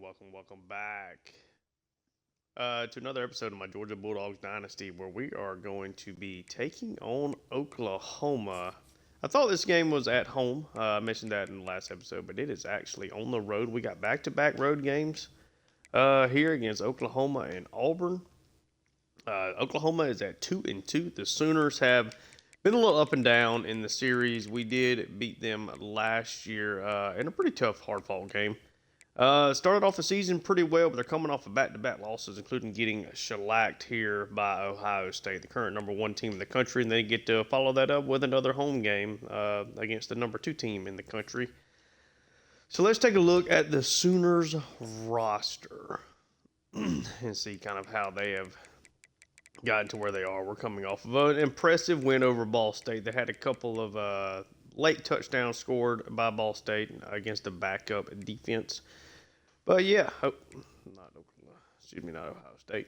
welcome back to another episode of my Georgia Bulldogs Dynasty, where we are going to be taking on Oklahoma. I thought this game was at home. I mentioned that in the last episode, but it is actually on the road. We got back-to-back road games here against Oklahoma and Auburn. Oklahoma is at 2-2. The Sooners have been a little up and down in the series. We did beat them last year in a pretty tough, hard-fought game. Started off the season pretty well, but they're coming off of back-to-back losses, including getting shellacked here by Ohio State, the current number one team in the country, and they get to follow that up with another home game against the number two team in the country. So let's take a look at the Sooners roster and see kind of how they have gotten to where they are. We're coming off of an impressive win over Ball State. They had a couple of late touchdowns scored by Ball State against a backup defense. But yeah, not Ohio State.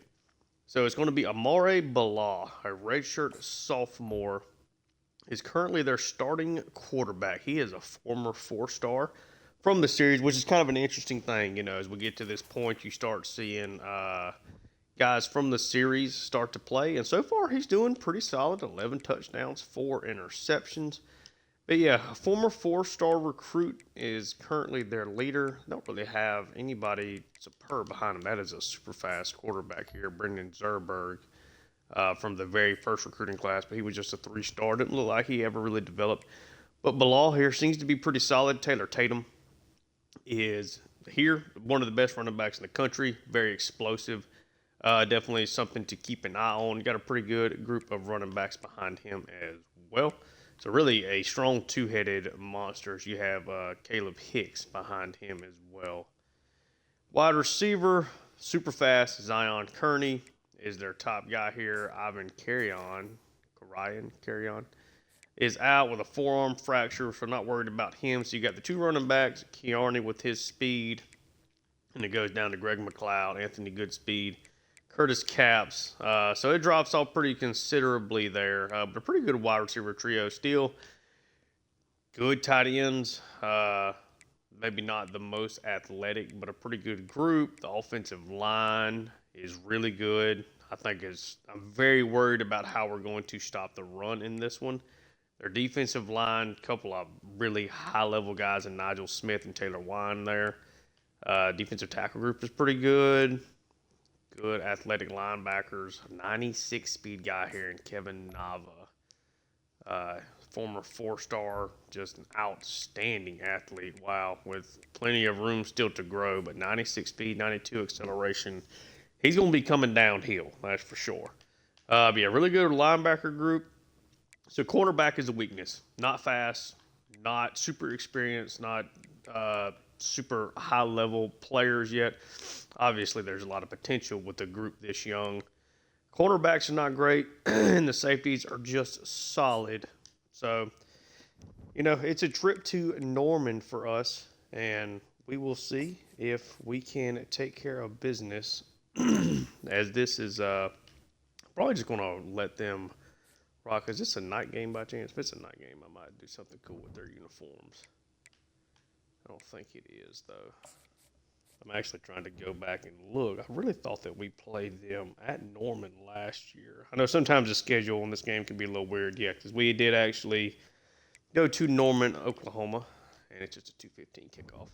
So it's going to be Amare Bala, a redshirt sophomore, is currently their starting quarterback. He is a former four-star from the series, which is kind of an interesting thing. You know, as we get to this point, you start seeing guys from the series start to play. And so far, he's doing pretty solid. 11 touchdowns, 4 interceptions. But yeah, a former four-star recruit is currently their leader. Don't really have anybody superb behind him. That is a super fast quarterback here, Brendan Zerberg, from the very first recruiting class. But he was just a 3-star. Didn't look like he ever really developed. But Bilal here seems to be pretty solid. Taylor Tatum is here, one of the best running backs in the country. Very explosive. Definitely something to keep an eye on. Got a pretty good group of running backs behind him as well. So really a strong two-headed monster. You have Caleb Hicks behind him as well. Wide receiver, super fast, Zion Kearney is their top guy here. Ivan Carrion is out with a forearm fracture, so not worried about him. So you got the two running backs, Kearney with his speed, and it goes down to Greg McLeod, Anthony Goodspeed, Curtis Capps. So it drops off pretty considerably there. But a pretty good wide receiver trio still. Good tight ends. Maybe not the most athletic, but a pretty good group. The offensive line is really good. I'm very worried about how we're going to stop the run in this one. Their defensive line, a couple of really high-level guys in Nigel Smith and Taylor Wine there. Defensive tackle group is pretty good. Good athletic linebackers, 96 speed guy here in Kevin Nava. Former 4-star, just an outstanding athlete. Wow, with plenty of room still to grow, but 96 speed, 92 acceleration. He's going to be coming downhill, that's for sure. But yeah, really good linebacker group. So cornerback is a weakness. Not fast, not super experienced, not super high-level players yet. Obviously, there's a lot of potential with a group this young. Cornerbacks are not great, and the safeties are just solid. So, you know, it's a trip to Norman for us, and we will see if we can take care of business, as this is probably just going to let them rock. Is this a night game by chance? If it's a night game, I might do something cool with their uniforms. I don't think it is, though. I'm actually trying to go back and look. I really thought that we played them at Norman last year. I know sometimes the schedule on this game can be a little weird, yeah, because we did actually go to Norman, Oklahoma, and it's just a 2:15 kickoff.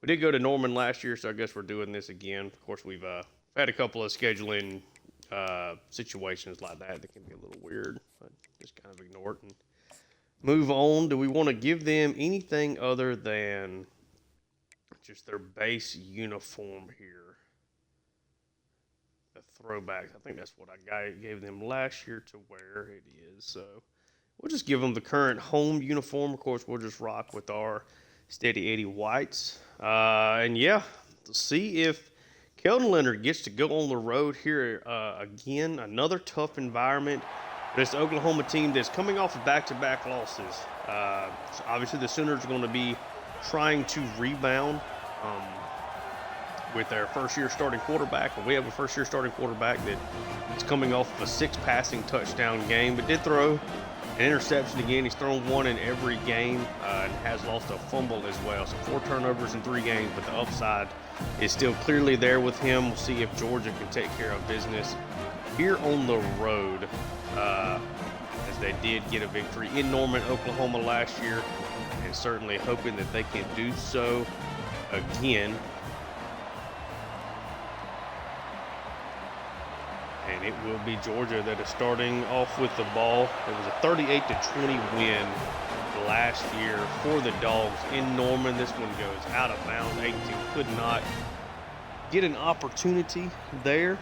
We did go to Norman last year, so I guess we're doing this again. Of course, we've had a couple of scheduling situations like that can be a little weird, but just kind of ignore it and move on. Do we want to give them anything other than just their base uniform here? The throwbacks. I think that's what I gave them last year to wear. It is. So we'll just give them the current home uniform. Of course, we'll just rock with our Steady 80 whites. And yeah, to see if Keldon Leonard gets to go on the road here again. Another tough environment. This Oklahoma team that's coming off of back-to-back losses. So obviously, the Sooners are going to be trying to rebound with their first-year starting quarterback. And we have a first-year starting quarterback that is coming off of a 6 passing touchdown game, but did throw An interception again. He's thrown one in every game and has lost a fumble as well. So 4 turnovers in 3 games, but the upside is still clearly there with him. We'll see if Georgia can take care of business here on the road, as they did get a victory in Norman, Oklahoma last year, and certainly hoping that they can do so again. And it will be Georgia that is starting off with the ball. It was a 38-20 win last year for the Dogs in Norman. This one goes out of bounds. Eggington could not get an opportunity there.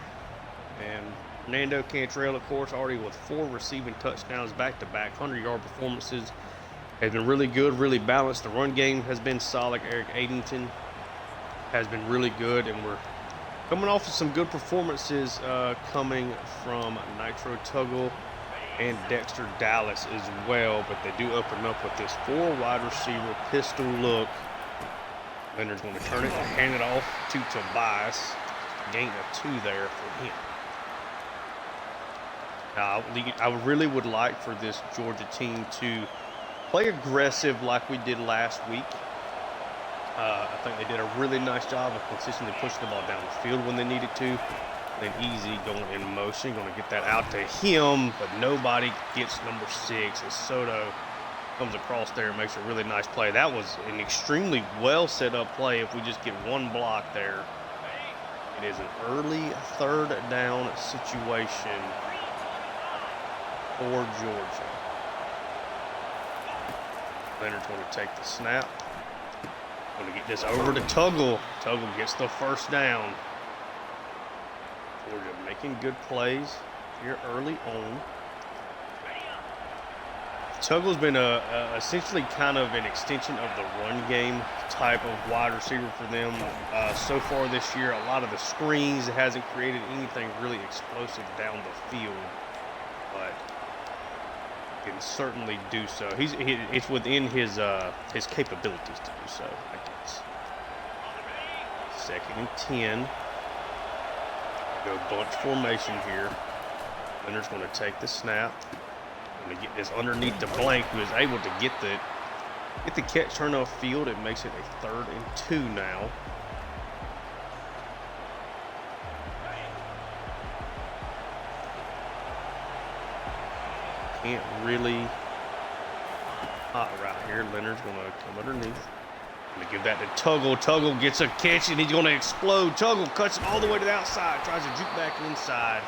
And Fernando Cantrell, of course, already with 4 receiving touchdowns back-to-back, 100-yard performances. Has been really good, really balanced. The run game has been solid. Eric Eggington has been really good, and we're coming off of some good performances coming from Nitro Tuggle and Dexter Dallas as well, but they do open up with this 4 wide receiver pistol look. Leonard's going to turn it and hand it off to Tobias. Gain of 2 there for him. Now, I really would like for this Georgia team to play aggressive like we did last week. I think they did a really nice job of consistently pushing the ball down the field when they needed to. Then Easy going in motion, going to get that out to him, but nobody gets number 6 as Soto comes across there and makes a really nice play. That was an extremely well set up play. If we just get 1 block there, it is an early 3rd down situation for Georgia. Leonard's going to take the snap. Going to get this over to Tuggle. Tuggle gets the 1st down. Georgia making good plays here early on. Tuggle's been essentially kind of an extension of the run game type of wide receiver for them so far this year. A lot of the screens, it hasn't created anything really explosive down the field, but can certainly do so. It's within his capabilities to do so, I guess. 2nd and 10. Go bunch formation here. Leonard's going to take the snap. Going to get this underneath the blank, who is able to get the catch, turn off field. It makes it a 3rd and 2 now. Can't really hot right here. Leonard's going to come underneath. Going to give that to Tuggle. Tuggle gets a catch, and he's going to explode. Tuggle cuts it all the way to the outside. Tries to juke back inside.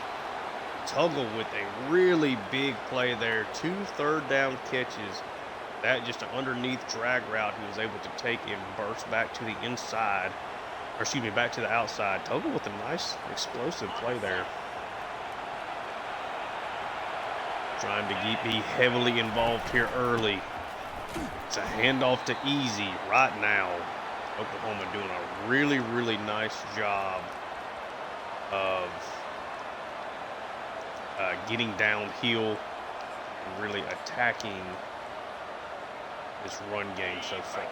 Tuggle with a really big play there. 2 3rd down catches. That just an underneath drag route he was able to take and burst back to the inside. Or excuse me, back to the outside. Tuggle with a nice explosive play there. Trying to be heavily involved here early. It's a handoff to Easy right now. Oklahoma doing a really, really nice job of getting downhill and really attacking this run game so far.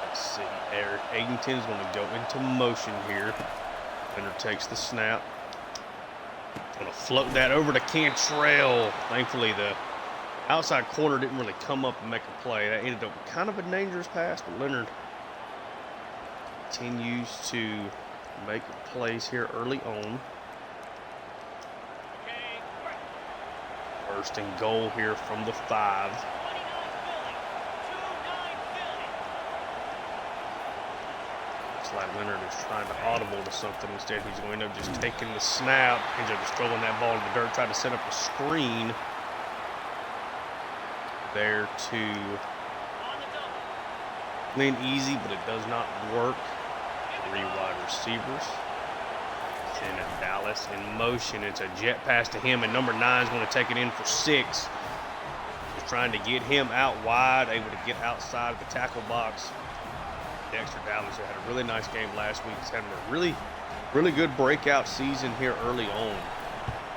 Let's see. Eric Eggington's going to go into motion here. Leonard takes the snap. Going to float that over to Cantrell. Thankfully, the outside corner didn't really come up and make a play. That ended up kind of a dangerous pass, but Leonard continues to make plays here early on. 1st and goal here from the 5. Looks like Leonard is trying to audible to something. Instead, he's going to end up just taking the snap. Ends up just throwing that ball in the dirt, trying to set up a screen there to lean Easy, but it does not work. 3 wide receivers. And Dallas in motion. It's a jet pass to him, and number 9 is going to take it in for 6. Just trying to get him out wide, able to get outside of the tackle box. Dexter Dallas had a really nice game last week. He's having a really, really good breakout season here early on.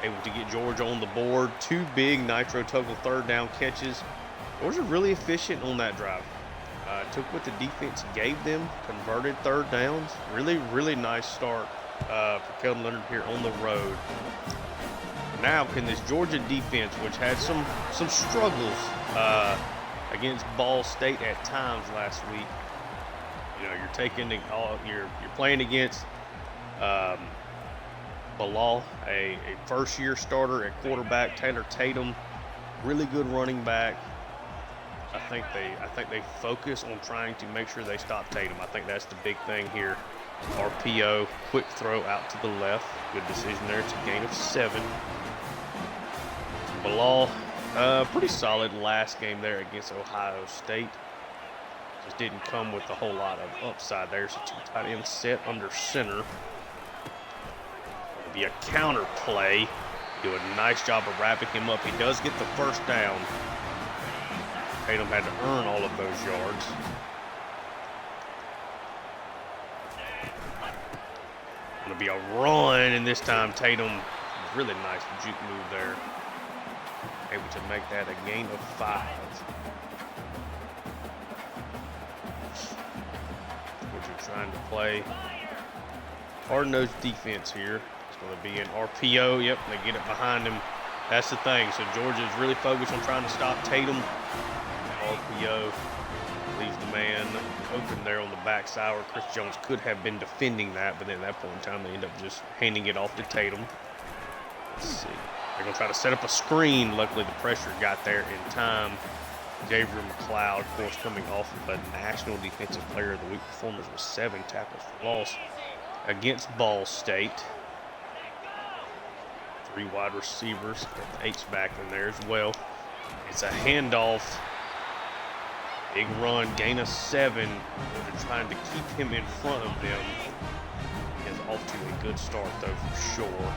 Able to get Georgia on the board. 2 big Nitro Tuggle 3rd down catches. Georgia really efficient on that drive. Took what the defense gave them, converted 3rd downs. Really, really nice start for Kelton Leonard here on the road. Now, can this Georgia defense, which had some struggles against Ball State at times last week, you know, you're playing against Bilal, a first-year starter at quarterback, Taylor Tatum, really good running back. I think they focus on trying to make sure they stop Tatum. I think that's the big thing here. RPO, quick throw out to the left. Good decision there. It's a gain of 7. Bilal, pretty solid last game there against Ohio State. Just didn't come with a whole lot of upside there. So 2 tight ends set under center. It'll be a counter play. Do a nice job of wrapping him up. He does get the first down. Tatum had to earn all of those yards. It'll be a run, and this time Tatum, really nice juke move there. Able to make that a gain of 5. Georgia trying to play hard-nosed defense here. It's going to be an RPO. Yep, they get it behind him. That's the thing. So Georgia is really focused on trying to stop Tatum. RPO leaves the man open there on the backside where Chris Jones could have been defending that, but then at that point in time they end up just handing it off to Tatum. Let's see. They're going to try to set up a screen. Luckily the pressure got there in time. Xavier McLeod, of course, coming off of a National Defensive Player of the Week performance with 7 tackles for loss against Ball State. 3 wide receivers. Got the H-back in there as well. It's a handoff. Big run, gain of 7. They're trying to keep him in front of them. He is off to a good start, though, for sure.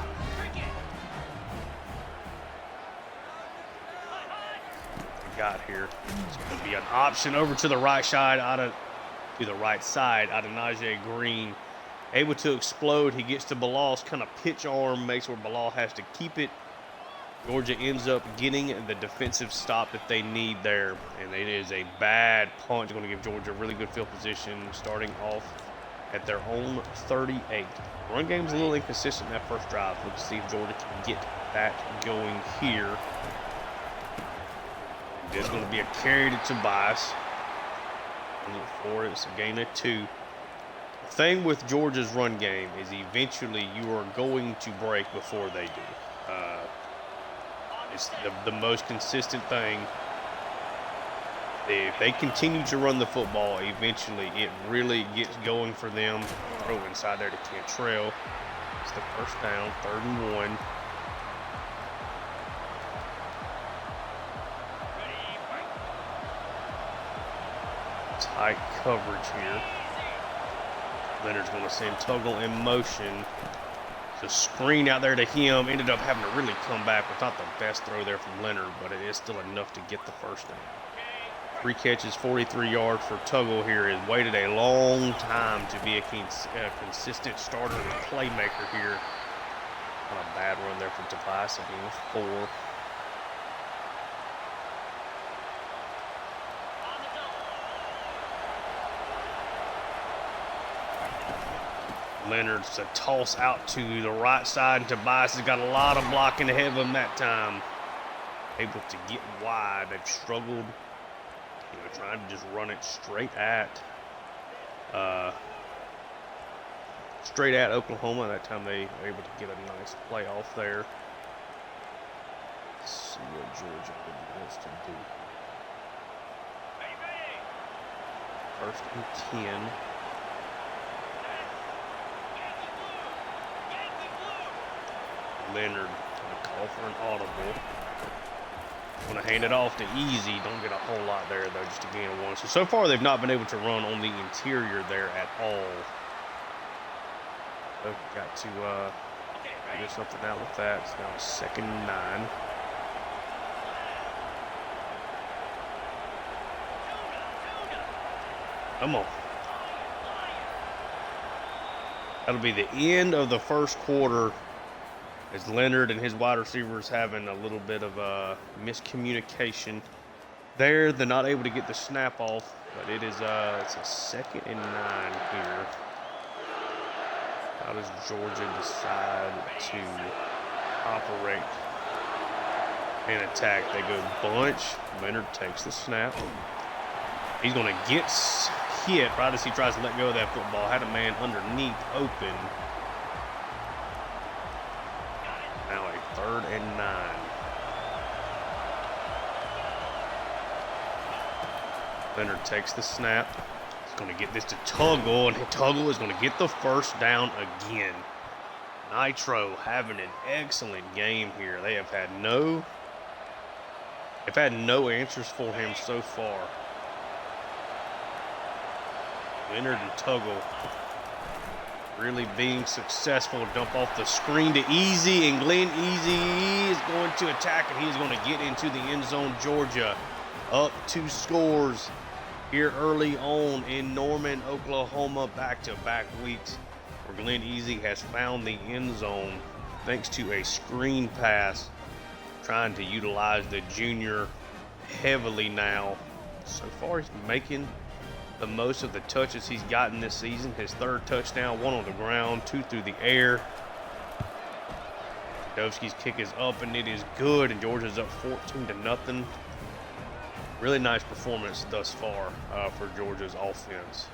We got here. It's going to be an option over to the right side, out of Najee Green. Able to explode. He gets to Bilal's kind of pitch arm, makes where Bilal has to keep it. Georgia ends up getting the defensive stop that they need there, and it is a bad punch. Going to give Georgia a really good field position, starting off at their own 38. Run game's a little inconsistent in that first drive. Let's see if Georgia can get that going here. There's going to be a carry to Tobias. Look for it. It's a gain of 2. The thing with Georgia's run game is eventually you are going to break before they do. It's the most consistent thing. If they continue to run the football, eventually it really gets going for them. Throw inside there to Cantrell. It's the first down, 3rd and 1. Tight coverage here. Leonard's going to send Tuggle in motion. The screen out there to him, ended up having to really come back. Was not the best throw there from Leonard, but it is still enough to get the first down. 3 catches, 43 yards for Tuggle here. Has waited a long time to be a consistent starter and a playmaker here. Kind of bad run there from Tobias, again with 4. Leonard's a toss out to the right side, and Tobias has got a lot of blocking ahead of him that time. Able to get wide. They've struggled, trying to just run it straight at Oklahoma. That time they were able to get a nice play off there. Let's see what Georgia wants to do. 1st and 10. Leonard going to call for an audible. Going to hand it off to Easy. Don't get a whole lot there, though, just a gain of 1. So far, they've not been able to run on the interior there at all. They've got to figure something out with that. It's now 2nd and 9. Come on. That'll be the end of the first quarter, as Leonard and his wide receivers having a little bit of a miscommunication there. They're not able to get the snap off, but it's a 2nd and 9 here. How does Georgia decide to operate and attack? They go bunch. Leonard takes the snap. He's going to get hit right as he tries to let go of that football. Had a man underneath open. Now a 3rd and 9. Leonard takes the snap. He's going to get this to Tuggle, and Tuggle is going to get the first down again. Nitro having an excellent game here. They have had no answers for him so far. Leonard and Tuggle really being successful. Dump off the screen to Easy, and Glenn Easy is going to attack, and he's going to get into the end zone. Georgia up 2 scores here early on in Norman, Oklahoma, back-to-back weeks where Glenn Easy has found the end zone thanks to a screen pass, trying to utilize the junior heavily now. So far, he's making the most of the touches he's gotten this season. His 3rd touchdown, 1 on the ground, 2 through the air. Dovsky's kick is up, and it is good, and Georgia's up 14-0. Really nice performance thus far for Georgia's offense.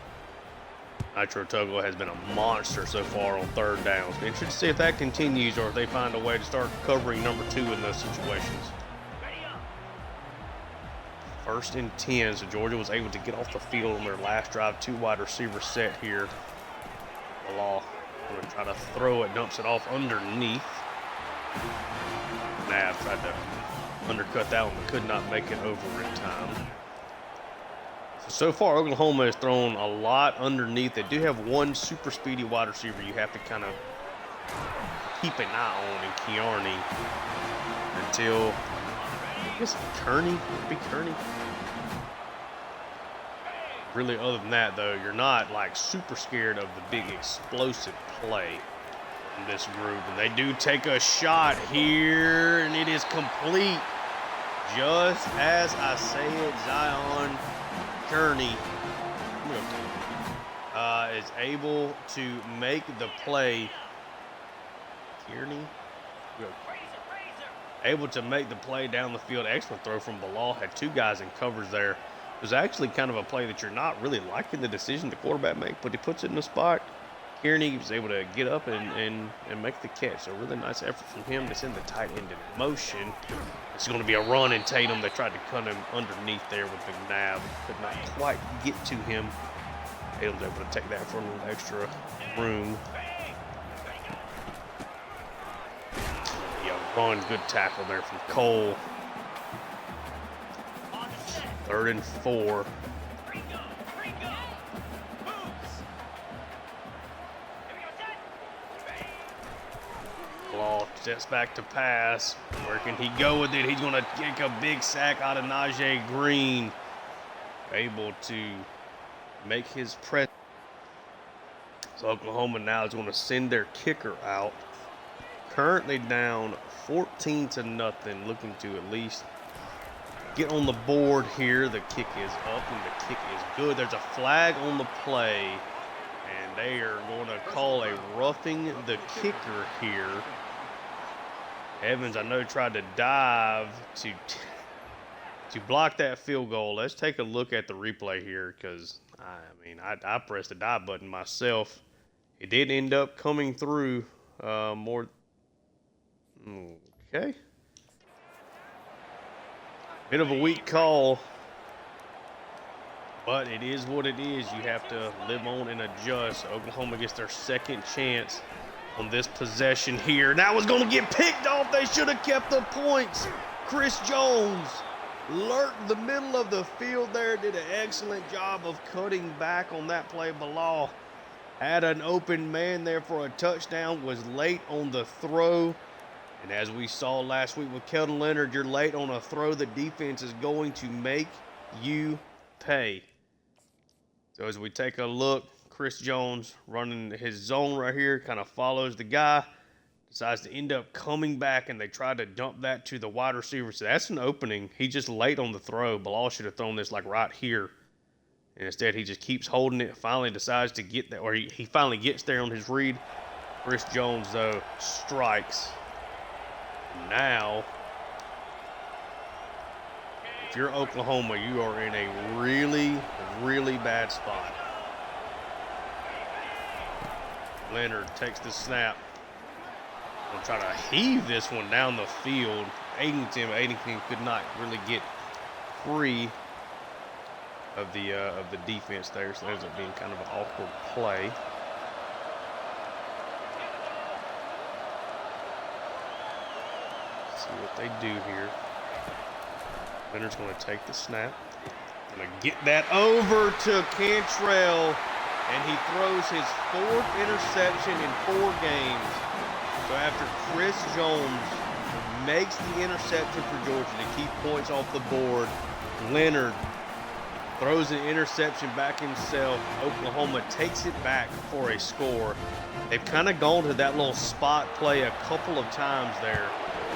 Nitro Tuggle has been a monster so far on 3rd downs. Be interested to see if that continues or if they find a way to start covering number 2 in those situations. 1st and 10, so Georgia was able to get off the field on their last drive. 2 wide receiver set here. The law going to try to throw it, dumps it off underneath. Nav tried to undercut that one, but could not make it over in time. So far, Oklahoma has thrown a lot underneath. They do have 1 super speedy wide receiver you have to kind of keep an eye on in Kearney until, I guess, Kearney would be Kearney. Really, other than that, though, you're not like super scared of the big explosive play in this group. And they do take a shot here, and it is complete. Just as I say it, Zion Kearney is able to make the play. Kearney able to make the play down the field. Excellent throw from Bilal. Had 2 guys in covers there. It was actually kind of a play that you're not really liking the decision the quarterback made, but he puts it in the spot. Kearney was able to get up and make the catch. So really nice effort from him to send the tight end in motion. It's going to be a run, and Tatum, they tried to cut him underneath there with McNabb. Could not quite get to him. Tatum's able to take that for a little extra room. Yeah, run, good tackle there from Cole. 3rd and 4. Law steps back to pass. Where can he go with it? He's going to kick a big sack out of Najee Green. Able to make his presence. So Oklahoma now is going to send their kicker out. Currently down 14-0. Looking to at least get on the board here. The kick is up and the kick is good. There's a flag on the play. And they are going to call a roughing the kicker here. Evans, I know, tried to dive to block that field goal. Let's take a look at the replay here because, I pressed the dive button myself. It did end up coming through more. Okay. Bit of a weak call. But it is what it is. You have to live on and adjust. Oklahoma gets their 2nd chance on this possession here. That was going to get picked off. They should have kept the points. Chris Jones lurked the middle of the field there. Did an excellent job of cutting back on that play. Bilal had an open man there for a touchdown. Was late on the throw. And as we saw last week with Kelton Leonard, you're late on a throw. The defense is going to make you pay. So as we take a look, Chris Jones running his zone right here, kind of follows the guy, decides to end up coming back, and they try to dump that to the wide receiver. So that's an opening. He just late on the throw. Bilal should have thrown this like right here. And instead he just keeps holding it, finally decides to get there, or he finally gets there on his read, Chris Jones, though, strikes. Now, if you're Oklahoma, you are in a really, really bad spot. Leonard takes the snap. We'll try to heave this one down the field. Addington could not really get free of the defense there, so that ends up being kind of an awkward play. Let's see what they do here. Leonard's going to take the snap. Going to get that over to Cantrell, and he throws his 4th interception in 4 games. So after Chris Jones makes the interception for Georgia to keep points off the board, Leonard throws an interception back himself. Oklahoma takes it back for a score. They've kind of gone to that little spot play a couple of times there.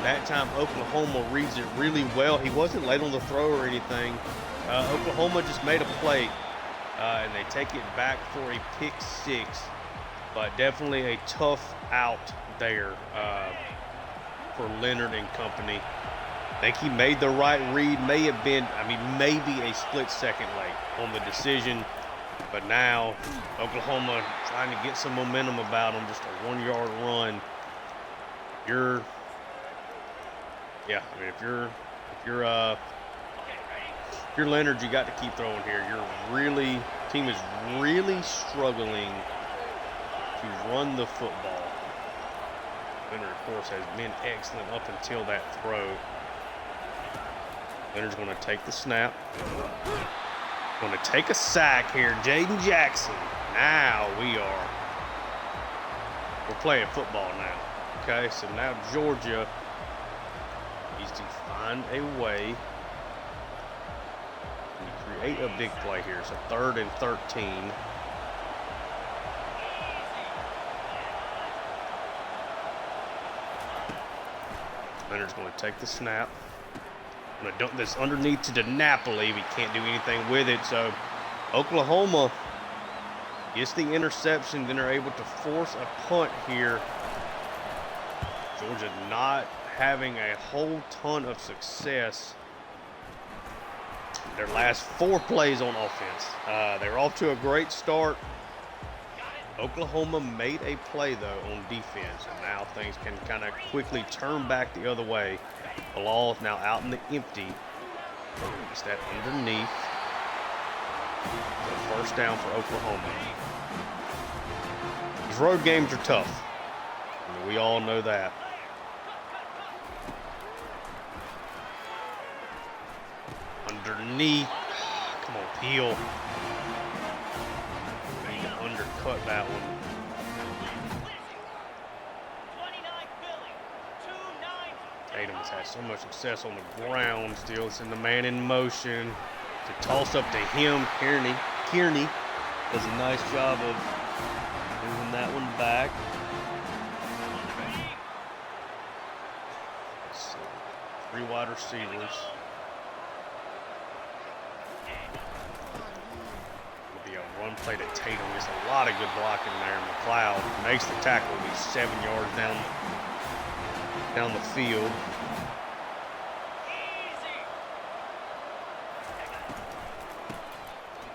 That time, Oklahoma reads it really well. He wasn't late on the throw or anything. Oklahoma just made a play, and they take it back for a pick 6. But definitely a tough out there for Leonard and company. I think he made the right read. May have been, maybe a split second late on the decision. But now, Oklahoma trying to get some momentum about them. Just a 1-yard run. If you're Leonard, you got to keep throwing here. Team is really struggling to run the football. Leonard, of course, has been excellent up until that throw. Leonard's going to take the snap. Going to take a sack here. Jaden Jackson. Now we're playing football now. Okay, so now Georgia needs to find a way to create a big play here. So 3rd and 13. Leonard's going to take the snap. Going to dump this underneath to DiNapoli. We can't do anything with it. So Oklahoma gets the interception. Then they're able to force a punt here. Georgia not having a whole ton of success their last 4 plays on offense. They were off to a great start. Oklahoma made a play, though, on defense, and now things can kind of quickly turn back the other way. Bilal now out in the empty. Gets that underneath. So 1st down for Oklahoma. These road games are tough. We all know that. Underneath. Come on, Peel. Need to undercut that one. Tatum has had so much success on the ground still. It's in the man in motion. To toss up to him. Kearney does a nice job of moving that one back. Let's see. 3 wide receivers. One play to Tatum. There's a lot of good blocking there. McLeod makes the tackle. He's 7 yards down the field.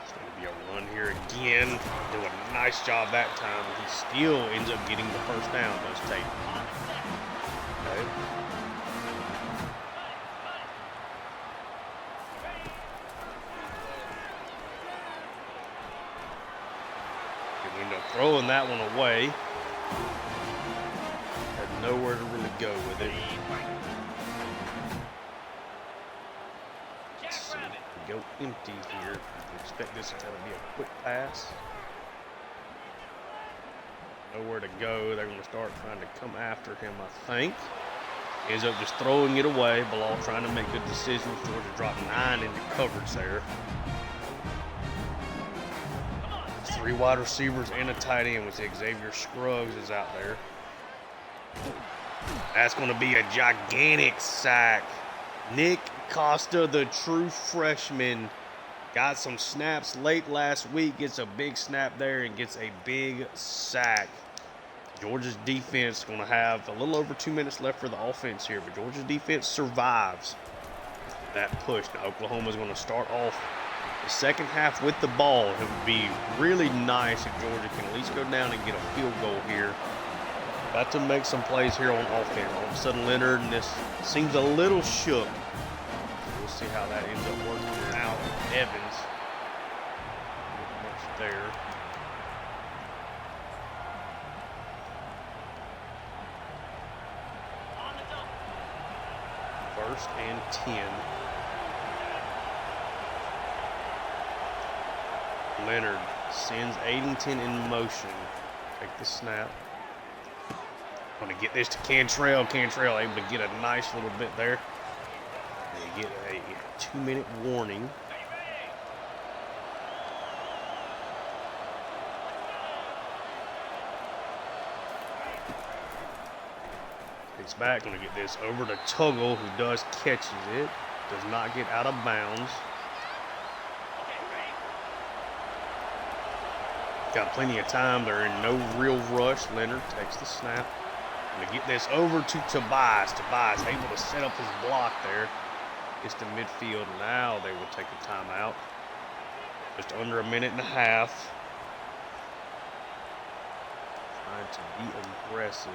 It's going to be a run here again. Do a nice job that time. He still ends up getting the 1st down, does Tatum. Okay. Throwing that one away. Had nowhere to really go with it. Let's see. We go empty here. We expect this to be a quick pass. Nowhere to go. They're going to start trying to come after him, I think. Ends up just throwing it away. Bilal trying to make good decisions. Georgia dropped 9 into coverage there. 3 wide receivers and a tight end with Xavier Scruggs is out there. That's going to be a gigantic sack. Nick Costa, the true freshman, got some snaps late last week, gets a big snap there and gets a big sack. Georgia's defense is going to have a little over 2 minutes left for the offense here, but Georgia's defense survives that push. Now Oklahoma's going to start off the second half with the ball. It would be really nice if Georgia can at least go down and get a field goal here. Got to make some plays here on offense. All of a sudden, Leonard and this seems a little shook. We'll see how that ends up working out. Evans, not much there. First and 10. Leonard sends Addington in motion. Take the snap. Going to get this to Cantrell. Cantrell able to get a nice little bit there. They get a 2-minute warning. It's back. Going to get this over to Tuggle, who does catches it. Does not get out of bounds. Got plenty of time. They're in no real rush. Leonard takes the snap. Going to get this over to Tobias. Tobias able to set up his block there. Gets to midfield. Now they will take a timeout. Just under a minute and a half. Trying to be aggressive.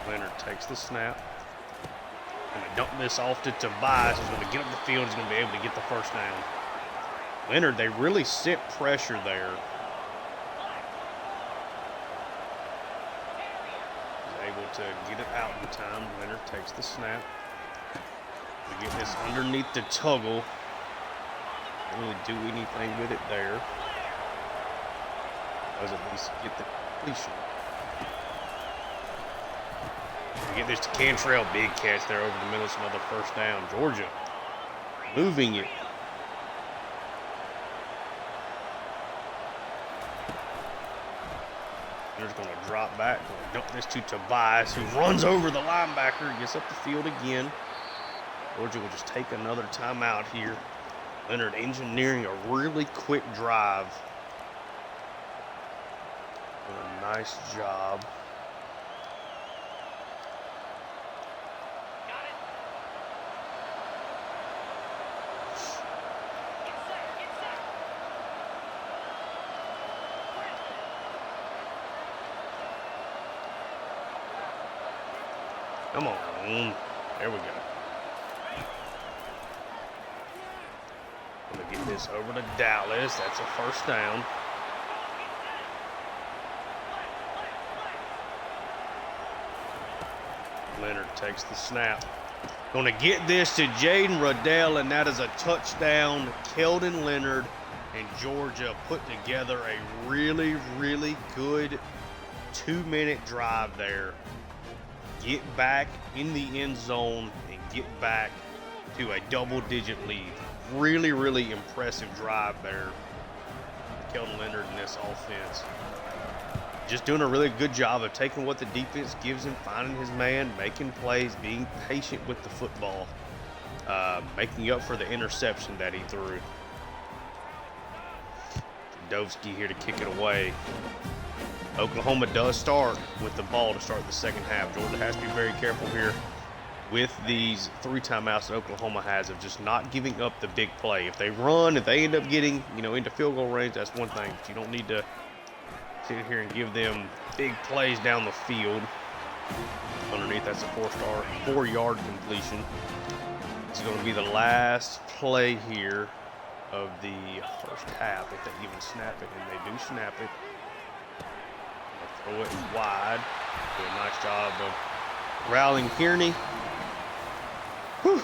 Leonard takes the snap. Going to dump this off to Tobias. He's going to get up the field. He's going to be able to get the first down. Leonard, they really sent pressure there. He's able to get it out in time. Leonard takes the snap. We get this underneath the Tuggle. Don't really do anything with it there. Does at least get the completion. We get this to Cantrell. Big catch there over the middle. It's another first down. Georgia moving it. They're going to drop back. Going to dump this to Tobias, who runs over the linebacker. Gets up the field again. Georgia will just take another timeout here. Leonard engineering a really quick drive. Doing a nice job. Come on. There we go. Gonna get this over to Dallas. That's a first down. Leonard takes the snap. Gonna get this to Jaden Riddell, and that is a touchdown. Keldon Leonard and Georgia put together a really, really good 2-minute drive there. Get back in the end zone and get back to a double-digit lead. Really, really impressive drive there. Keldon Leonard in this offense. Just doing a really good job of taking what the defense gives him, finding his man, making plays, being patient with the football, making up for the interception that he threw. Dovsky here to kick it away. Oklahoma does start with the ball to start the second half. Georgia has to be very careful here with these 3 timeouts that Oklahoma has of just not giving up the big play. If they run, if they end up getting, into field goal range, that's one thing. But you don't need to sit here and give them big plays down the field. Underneath, that's a 4-yard completion. This is going to be the last play here of the first half, if they even snap it, and they do snap it. Throw it wide. Do a nice job of rallying Kearney. Whew.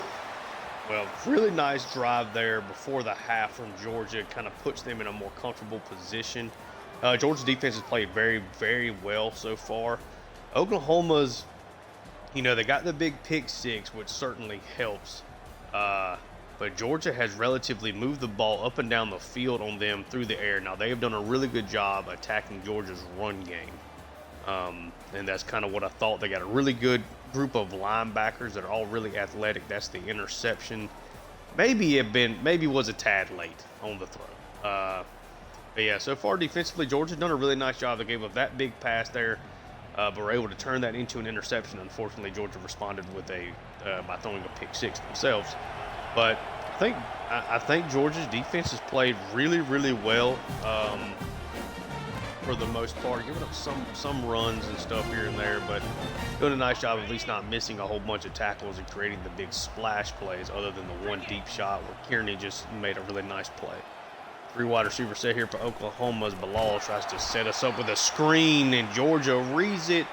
Well, really nice drive there before the half from Georgia. Kind of puts them in a more comfortable position. Georgia's defense has played very, very well so far. Oklahoma's, they got the big pick 6, which certainly helps. But Georgia has relatively moved the ball up and down the field on them through the air. Now, they have done a really good job attacking Georgia's run game. And that's kind of what I thought. They got a really good group of linebackers that are all really athletic. That's the interception. Maybe it was a tad late on the throw. But yeah, so far defensively, Georgia's done a really nice job. They gave up that big pass there, but were able to turn that into an interception. Unfortunately, Georgia responded with by throwing a pick six themselves. But I think Georgia's defense has played really, really well for the most part, giving up some runs and stuff here and there, but doing a nice job of at least not missing a whole bunch of tackles and creating the big splash plays other than the one deep shot where Kearney just made a really nice play. 3 wide receiver set here for Oklahoma's Bilal tries to set us up with a screen, and Georgia reads it,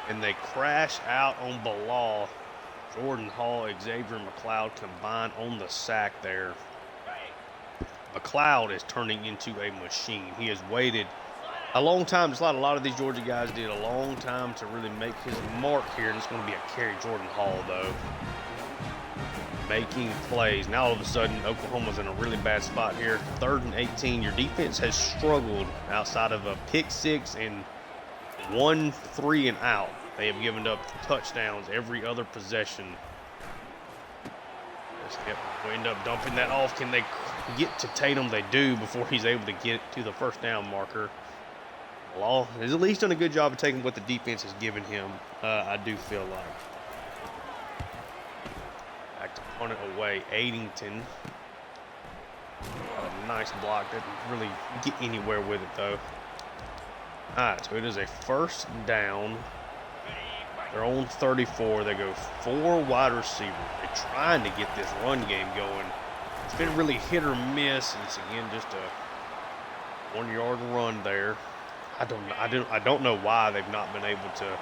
and they crash out on Bilal. Jordan Hall, Xavier McLeod combined on the sack there. McLeod is turning into a machine. He has waited a long time, just like a lot of these Georgia guys did, a long time to really make his mark here, and it's going to be a carry. Jordan Hall, though, making plays. Now all of a sudden, Oklahoma's in a really bad spot here. 3rd and 18. Your defense has struggled outside of a pick six and 1 3 and out. They have given up touchdowns every other possession. We end up dumping that off. Can they get to Tatum? They do before he's able to get to the first down marker. Law has at least done a good job of taking what the defense has given him, I do feel like. Back to punt it away. Addington. A nice block. Didn't really get anywhere with it, though. All right, so it is a 1st down. They're on 34. They go 4 wide receivers. They're trying to get this run game going. It's been really hit or miss. And it's, again, just a 1-yard run there. I don't know why they've not been able to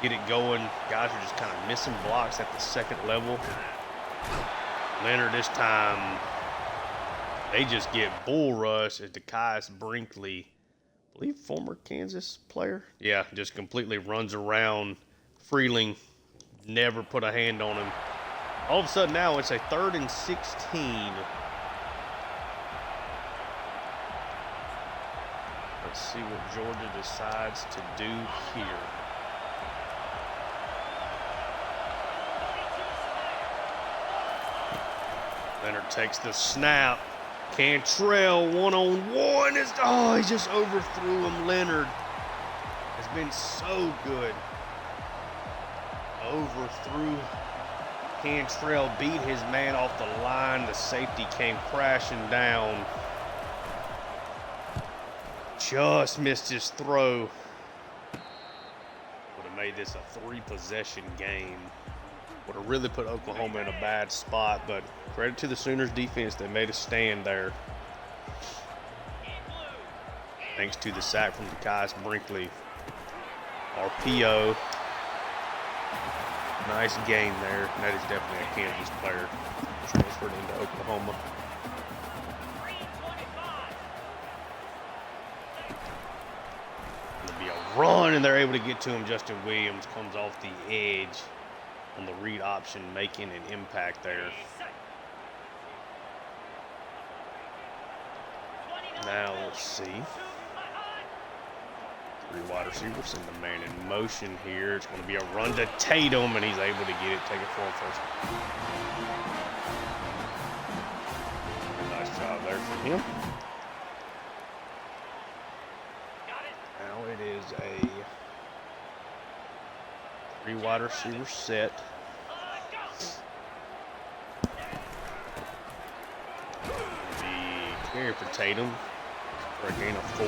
get it going. Guys are just kind of missing blocks at the second level. Leonard this time, they just get bull rush as Dekias Brinkley, I believe former Kansas player. Yeah, just completely runs around Freeling, never put a hand on him. All of a sudden now it's a 3rd and 16. Let's see what Georgia decides to do here. Leonard takes the snap. Cantrell one-on-one. He just overthrew him. Leonard has been so good. Overthrew Cantrell, beat his man off the line. The safety came crashing down. Just missed his throw. Would have made this a 3-possession game. Would have really put Oklahoma in a bad spot, but credit to the Sooners defense. They made a stand there. Thanks to the sack from Dekias Brinkley. RPO. Nice game there. That is definitely a Kansas player. Transferred into Oklahoma. It'll be a run, and they're able to get to him. Justin Williams comes off the edge on the read option, making an impact there. Now let's see. 3 wide receivers and the man in motion here. It's going to be a run to Tatum, and he's able to get it, take it for him first. Nice job there from him. Now it is a 3 wide receiver set. The carry for Tatum for a gain of 4.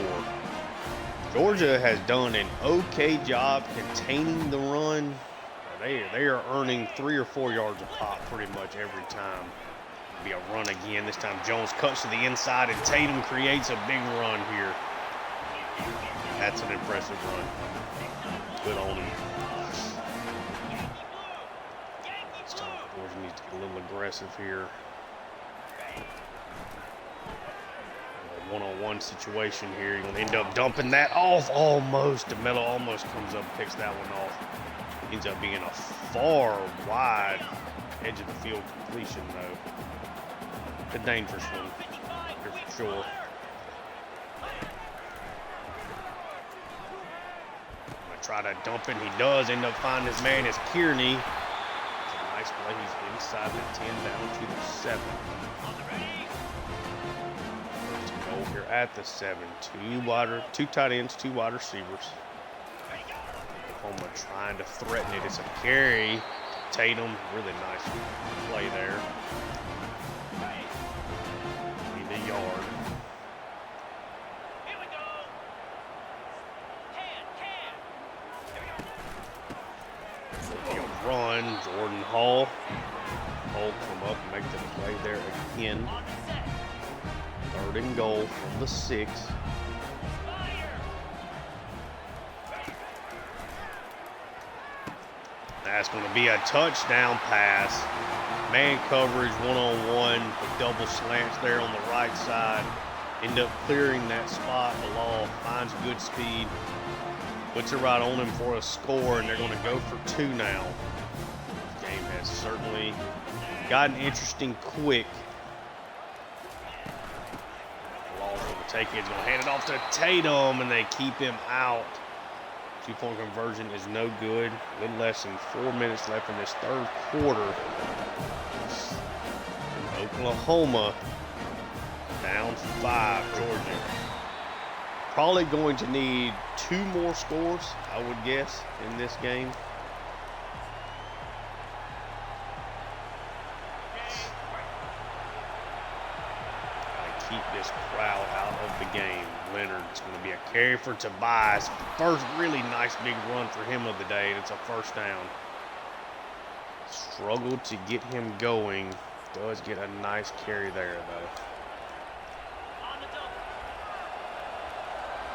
Georgia has done an okay job containing the run. They are earning 3 or 4 yards a pop pretty much every time. It'll be a run again. This time Jones cuts to the inside, and Tatum creates a big run here. That's an impressive run. Good on him. This time Georgia needs to get a little aggressive here. One-on-one situation here. You're going to end up dumping that off almost. DeMello almost comes up and picks that one off. Ends up being a far wide edge of the field completion, though. A dangerous one here for sure. try to dump it. He does end up finding his man. It's Kearney. It's a nice play. He's inside the 10 down to the 7. First goal here at the 7. Two tight ends, 2 wide receivers. Oklahoma trying to threaten it. It's a carry. Tatum, really nice play there. Need a yard. Run, Jordan Hall. Hall come up and make the play there again. 3rd and goal from the 6. That's going to be a touchdown pass. Man coverage, one-on-one, with double slants there on the right side. End up clearing that spot. The law finds good speed. Puts it right on him for a score, and they're going to go for 2 now. This game has certainly gotten interesting quick. Law's going to take it. He's going to hand it off to Tatum, and they keep him out. 2-point conversion is no good. A little less than 4 minutes left in this 3rd quarter. Oklahoma down 5, Georgia. Probably going to need 2 more scores, I would guess, in this game. Gotta keep this crowd out of the game. Leonard, it's going to be a carry for Tobias. First really nice big run for him of the day, and it's a 1st down. Struggled to get him going. Does get a nice carry there, though.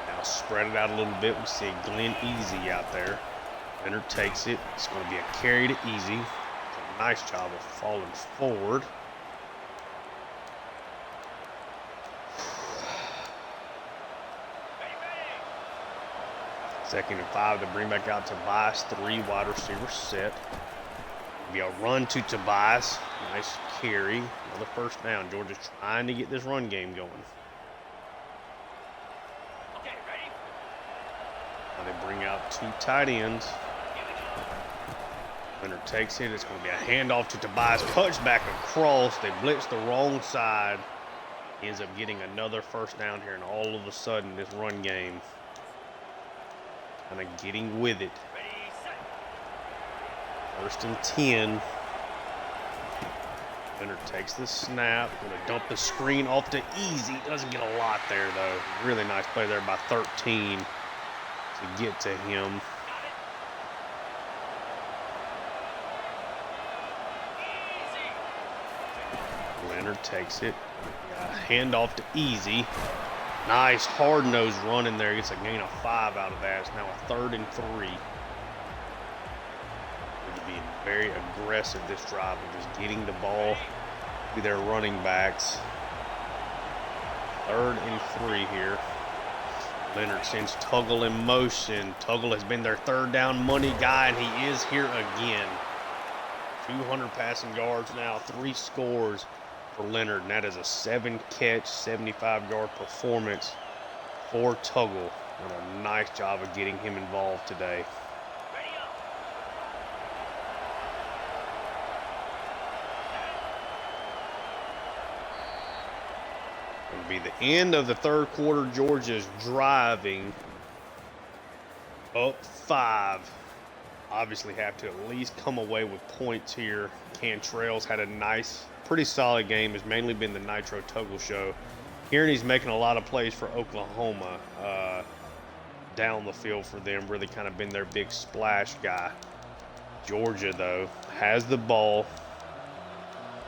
Now spread it out a little bit. We see Glenn Easy out there. Leonard takes it. It's going to be a carry to Easy. A nice job of falling forward. Second and 5 to bring back out Tobias. 3 wide receivers set. Be a run to Tobias. Nice carry. Another 1st down. Georgia's trying to get this run game going. Okay, ready? Now they bring out 2 tight ends. Leonard takes it. It's going to be a handoff to Tobias. Cuts back across. They blitz the wrong side. He ends up getting another 1st down here, and all of a sudden this run game kind of getting with it. 1st and 10. Leonard takes the snap. Going to dump the screen off to Easy. Doesn't get a lot there, though. Really nice play there by 13 to get to him. Leonard takes it. Handoff to Easy. Nice hard-nosed run in there. Gets a gain of 5 out of that. It's now a 3rd and 3. Being very aggressive this drive of just getting the ball to their running backs. 3rd and 3 here. Leonard sends Tuggle in motion. Tuggle has been their 3rd down money guy, and he is here again. 200 passing yards now, 3 scores for Leonard, and that is a 7-catch, 75-yard performance for Tuggle. What a nice job of getting him involved today. It'll be the end of the 3rd quarter. Georgia's driving up 5. Obviously have to at least come away with points here. Cantrell's had a nice, pretty solid game. Has mainly been the Nitro Tuggle show. Kearney's making a lot of plays for Oklahoma down the field for them. Really kind of been their big splash guy. Georgia, though, has the ball.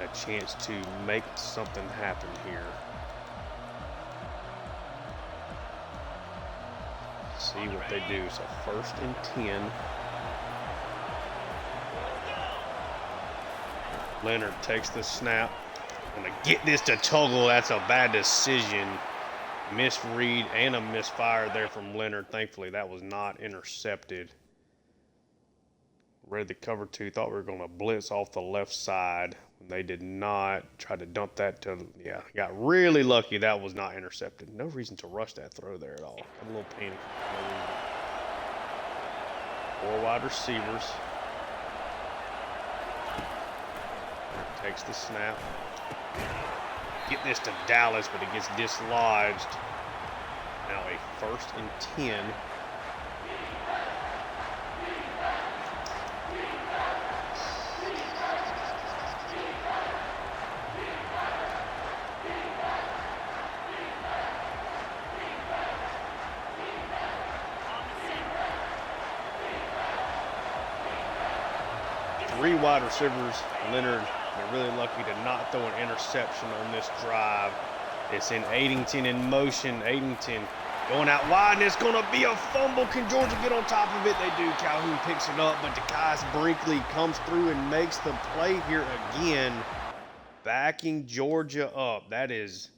A chance to make something happen here. See what they do. So 1st and 10. Leonard takes the snap. Gonna get this to Tuggle. That's a bad decision. Misread and a misfire there from Leonard. Thankfully, that was not intercepted. Read the cover 2. Thought we were going to blitz off the left side. They did not. Tried to dump that to, yeah. Got really lucky that was not intercepted. No reason to rush that throw there at all. I'm a little panicked. 4 wide receivers. Takes the snap. Get this to Dallas, but it gets dislodged. Now a 1st and 10. Three wide receivers. Leonard, they're really lucky to not throw an interception on this drive. It's in Addington in motion. Addington going out wide, and it's going to be a fumble. Can Georgia get on top of it? They do. Calhoun picks it up, but Dekias Brinkley comes through and makes the play here again, backing Georgia up. That is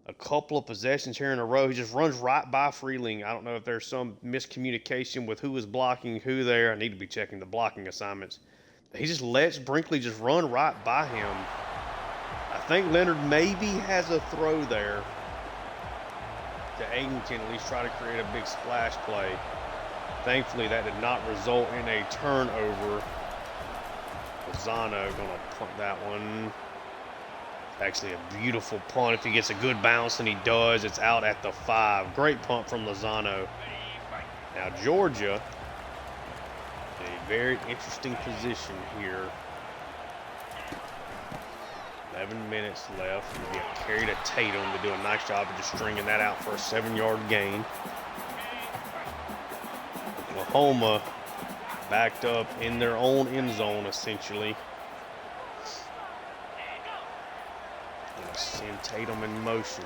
a couple of possessions here in a row. He just runs right by Freeling. I don't know if there's some miscommunication with who was blocking who there. I need to be checking the blocking assignments. He just lets Brinkley just run right by him. I think Leonard maybe has a throw there to Addington, at least try to create a big splash play. Thankfully, that did not result in a turnover. Lozano going to punt that one. Actually a beautiful punt. If he gets a good bounce, and he does, it's out at the 5. Great punt from Lozano. Now Georgia, in a very interesting position here. 11 minutes left. It'll be a carry to Tatum to do a nice job of just stringing that out for a 7-yard gain. Oklahoma backed up in their own end zone, essentially. Send Tatum in motion.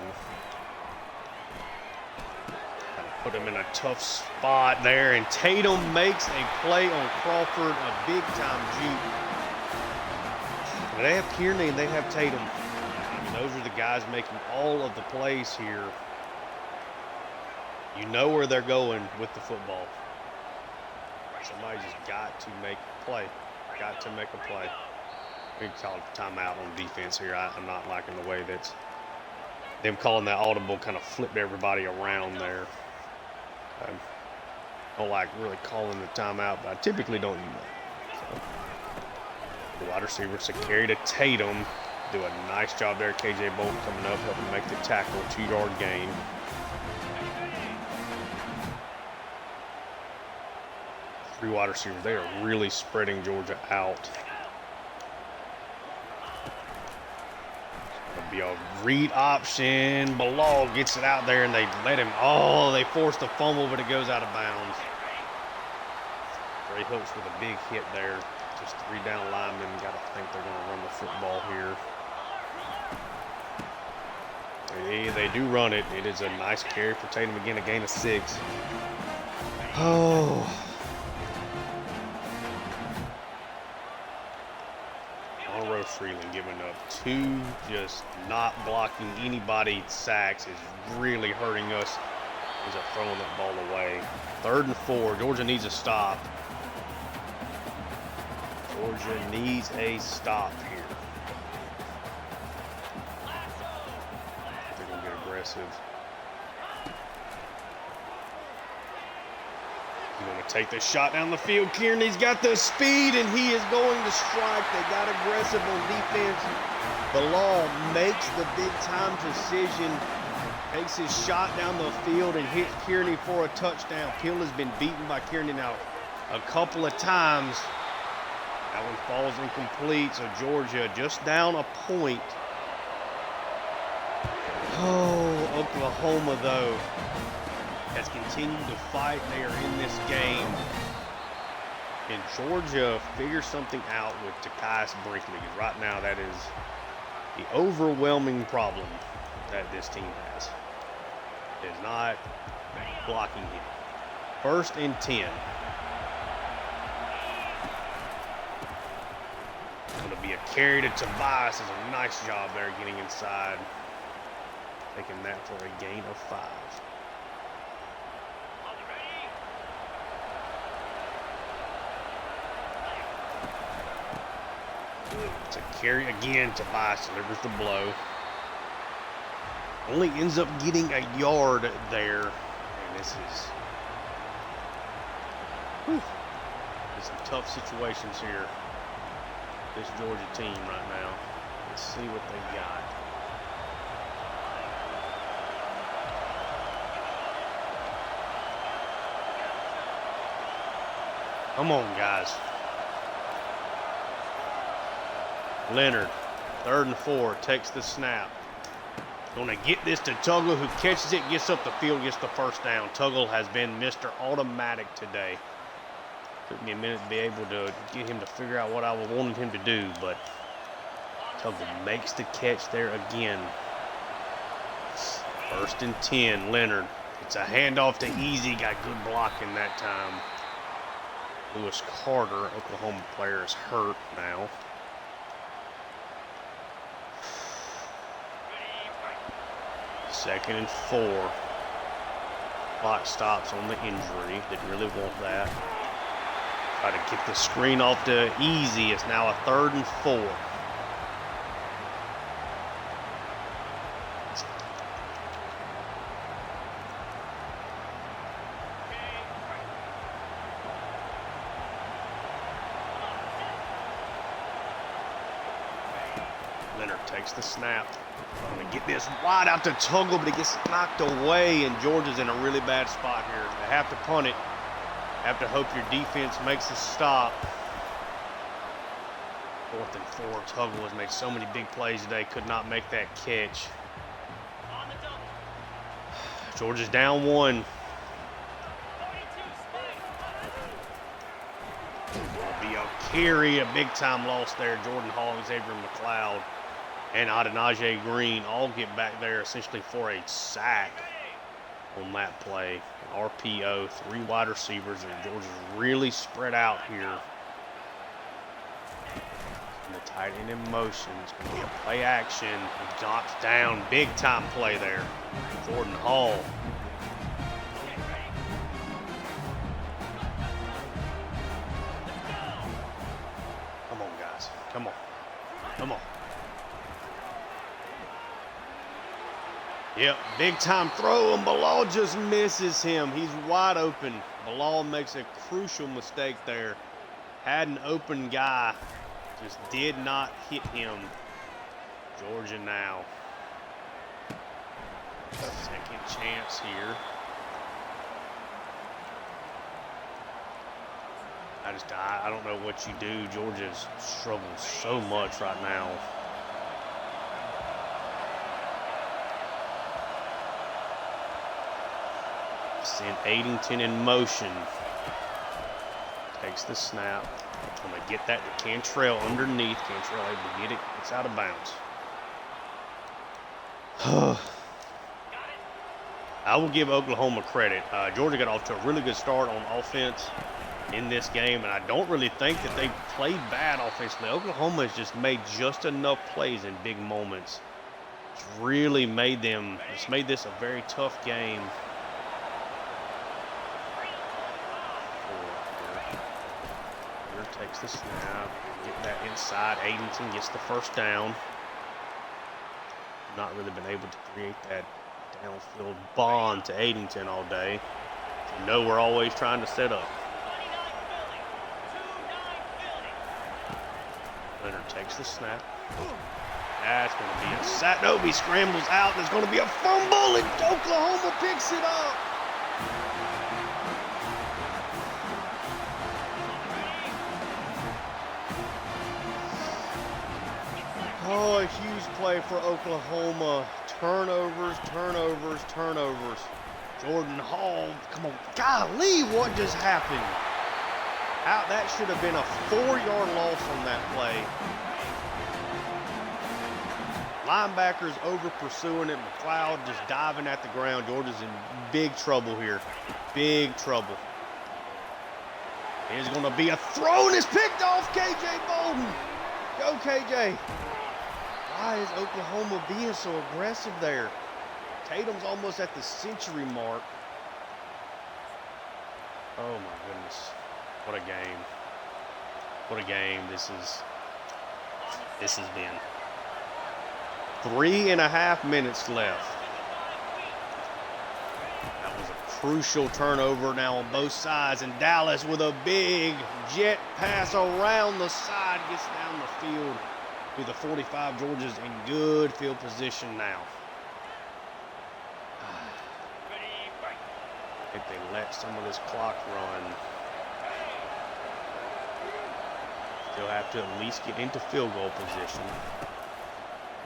Kind of put him in a tough spot there, and Tatum makes a play on Crawford, a big-time juke. They have Kearney and they have Tatum. I mean, those are the guys making all of the plays here. You know where they're going with the football. Somebody just got to make a play. Got to make a play. We can call it timeout on defense here. I'm not liking the way that them calling that audible kind of flipped everybody around there. I don't like really calling the timeout, but I typically don't use that. So, the wide receivers to carry to Tatum. Do a nice job there. KJ Bolt coming up, helping make the tackle. 2-yard gain. Three wide receivers. They are really spreading Georgia out. It'll be a read option. Bilal gets it out there, and they let him. Oh, they forced the fumble, but it goes out of bounds. Ray Hooks with a big hit there. Just 3 down linemen. Got to think they're going to run the football here. They do run it. It is a nice carry for Tatum. Again, a gain of 6. Oh. Monroe Freeland giving up 2, just not blocking anybody. Sacks is really hurting us. He's throwing that ball away. 3rd and 4. Georgia needs a stop. Georgia needs a stop here. They're going to get aggressive. He's going to take the shot down the field. Kearney's got the speed, and he is going to strike. They got aggressive on defense. Bilal makes the big-time decision. Takes his shot down the field and hits Kearney for a touchdown. Pill has been beaten by Kearney now a couple of times. That one falls incomplete, so Georgia just down a point. Oh, Oklahoma, though, has continued to fight. They are in this game. Can Georgia figure something out with Dekias Brinkley? Because right now that is the overwhelming problem that this team has. It is not blocking him. 1st and 10. Going to be a carry to Tobias. Does a nice job there getting inside. Taking that for a gain of 5. It's a carry again. Tobias delivers the blow. Only ends up getting a yard there. And this is... Whew. in some tough situations here. This Georgia team right now. Let's see what they got. Come on, guys. Leonard, 3rd and 4, takes the snap. Gonna get this to Tuggle, who catches it, gets up the field, gets the first down. Tuggle has been Mr. Automatic today. Took me a minute to be able to get him to figure out what I wanted him to do, but Tuggle makes the catch there again. 1st and 10, Leonard. It's a handoff to Easy, got good blocking that time. Lewis Carter, Oklahoma player, is hurt now. 2nd and 4. Clock stops on the injury. Didn't really want that. Try to get the screen off to Easy. It's now a 3rd and 4. Leonard takes the snap. Trying to get this wide out to Tuggle, but it gets knocked away, and Georgia's in a really bad spot here. They have to punt it. Have to hope your defense makes a stop. 4th and 4. Tuggle has made so many big plays today. Could not make that catch. Georgia's down 1. It'll be a carry, a big-time loss there. Jordan Hall, Xavier McLeod, and Adenaje Green all get back there essentially for a sack on that play. RPO, 3 wide receivers, and Georgia's really spread out here. And the tight end in motion. It's going to be a play action. Knocked down, big time play there. Jordan Hall. Come on, guys. Come on. Come on. Yep, big time throw, and Bilal just misses him. He's wide open. Bilal makes a crucial mistake there. Had an open guy, just did not hit him. Georgia now. 2nd chance here. I don't know what you do. Georgia's struggling so much right now. Send Addington in motion. Takes the snap. Going to get that to Cantrell underneath. Cantrell able to get it. It's out of bounds. I will give Oklahoma credit. Georgia got off to a really good start on offense in this game, and I don't really think that they played bad offensively. Oklahoma has just made just enough plays in big moments. It's really made this a very tough game. Takes the snap, get that inside. Addington gets the first down. Not really been able to create that downfield bond to Addington all day. You know we're always trying to set up. Leonard takes the snap. That's going to be a sack. No, he scrambles out. There's going to be a fumble, and Oklahoma picks it up. Oh, a huge play for Oklahoma. Turnovers. Jordan Hall, come on. Golly, what just happened? That should have been a 4-yard loss on that play. Linebackers over pursuing it. McLeod just diving at the ground. Georgia's in big trouble here. Big trouble. There's going to be a throw, and it's picked off. KJ Bolden. Go, KJ. Why is Oklahoma being so aggressive there? Tatum's almost at the century mark. Oh my goodness. What a game. What a game this has been. 3.5 minutes left. That was a crucial turnover now on both sides, and Dallas with a big jet pass around the side gets down the field to the 45. Georgia's in good field position now. I think they let some of this clock run. Still have to at least get into field goal position.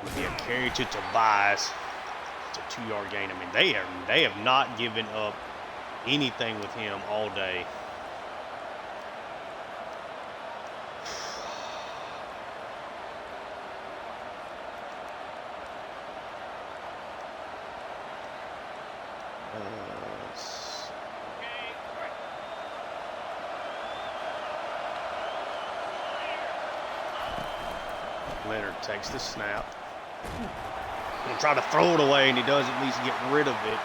It'll be a carry to Tobias. It's a 2-yard gain. I mean, they have not given up anything with him all day. Leonard takes the snap. He'll try to throw it away, and he does at least get rid of it.